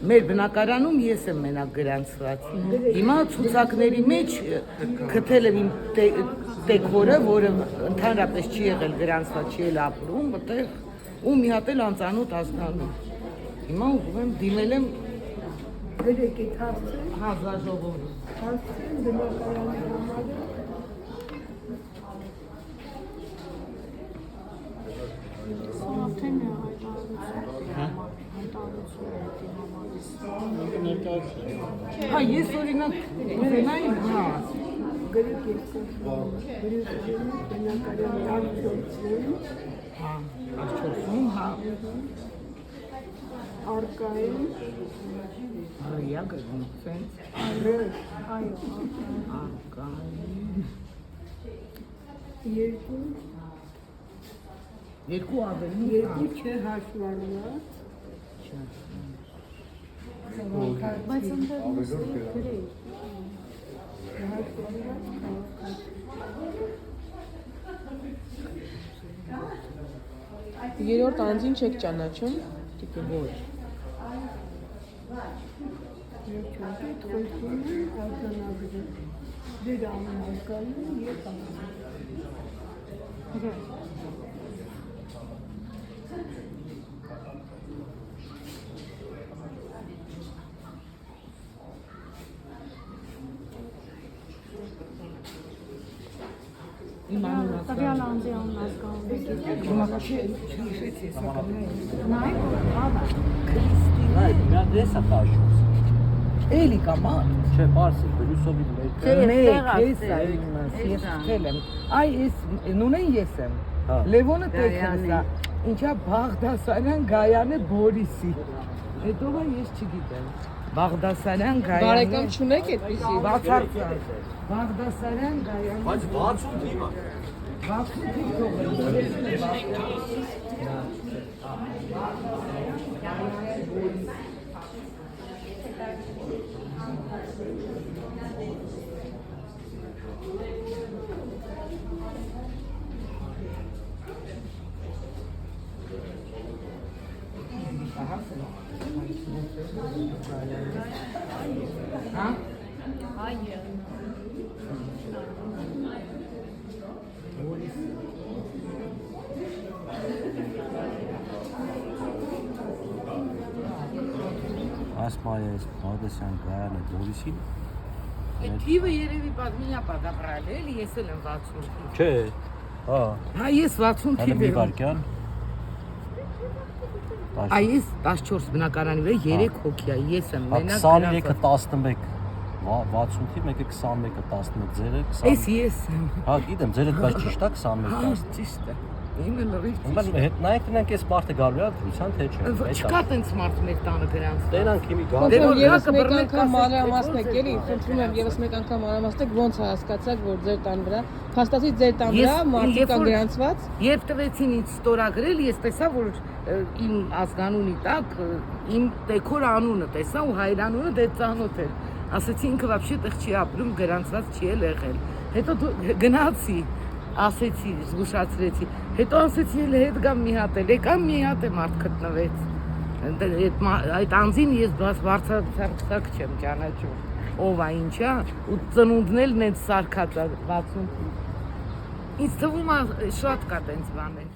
մեր բնակարանում ես եմ մենակ գրանցված։ Հիմա ցուցակների մեջ գտել եմ իմ դեկորը, որը ընդհանրապես չի եղել գրանցված, չի էլ ապրում, այդտեղ ու մի հատ էլ անծանոթ ազգանուն։ Հիմա ուզում եմ դիմել եմ գրեք այդ հարցը։ Հա, զաժողովը։ Հարցը բնակարանի համար Արդեն Հա, ես օրինակ ուզենայի, հա, գրեք բնակարանի արդյունքում, հա, արդյունքում, հա, արկային, ռիա գրում, սենց, այո, արկային, երկու ավելի, երկու չէ հաշվառված, բայց ընդհանրապես գրեի։ հաշվառված քաղաքացի։ Երրորդ անձին չեք ճանաչում։ ոչ, Երջանքի թխություն է արձանագրել, դեր ամենազգալին և ամենազգալին։ Տվյալ անձի անուն ազգանունը գիտեք։ չհիշեցի, սակայն Նայեք, աղա։ Դեսա տաշում։ էլի կամա, Չէ, պարսի, բրյուսովի մեկ, ես խել եմ, այ ես, նունեն ես եմ, Լևոնը տեքնսա, ինչա Բաղդասարյան Գայանե Բորիսի, հետո ես չգիտեմ, Բաղդասարյան Գայանե Բարեկամ չունեք այդպիսի։ Բացարձակ, Բաղդասարյան Գայանե Բայց 60 թիմա։ 60 թիվ թողել, Հա? Այո։ Ասմայես, Բաղդասարյան Գայանե Բորիսին։ Այդ թիվը երևի պատմիապա դաբրալ էլի, ես էլ եմ 60 թիվ։ Չէ, հա, Հա, ես 60 հələ թիվ մի եմ։ վարկյան։ Այ ես 14 բնակարանի վրա 3 հոգի է, ես եմ մենակ 23-ը 11, 60 թիվ, մեկը 21-ը 11, ձերը 20։ Էս ես եմ։ Հա, գիտեմ, ձերը բայց ճիշտ է 21 Հա, 10։ ճիշտ է։ Իմը լրիվ Ուրեմն ճիշտ է։ հետ նայեք դրանք էս մարդը գալու է դրության թե չէ։ Չկա տենց մարդ մեր տանը գրանց։ Տենանք հիմի գալ։ Խնդրում Դե որ եւս հակը մեկ բռնեք, անգամ ասեք, մանրամասնեք, թե էլի, ո՞նց է։ խնդրում եմ եւս մեկ անգամ մանրամասնեք, ոնց է հասկացաք, որ ձեր տան վրա, փաստացի ձեր տան վրա մարդիկ կան գրանցված։ Երբ տվեցին ինձ ստորագրել, ես տեսա, որ իմ ազգանունի տակ իմ տեքոր անունը տեսա ու հայրանունը դե ծանոթ էր։ Ասեցի ինքը вообще տեղ չի ապրում, գրանցված չի էլ եղել։ Հետո գնացի, ասեցի, զգուշացրեցի։ Հետո ասեցի էլ հետ գամ մի հատ էլ, եկամ մի հատ է մարդ գտնվեց։ Այդ անձին ես բարձրացակ չեմ ճանաչում։ Ով է ինչա, ու ծնունդն էլ նենց սարքած է 60։ Ինձ թվում է շատ կա տենց բաներ։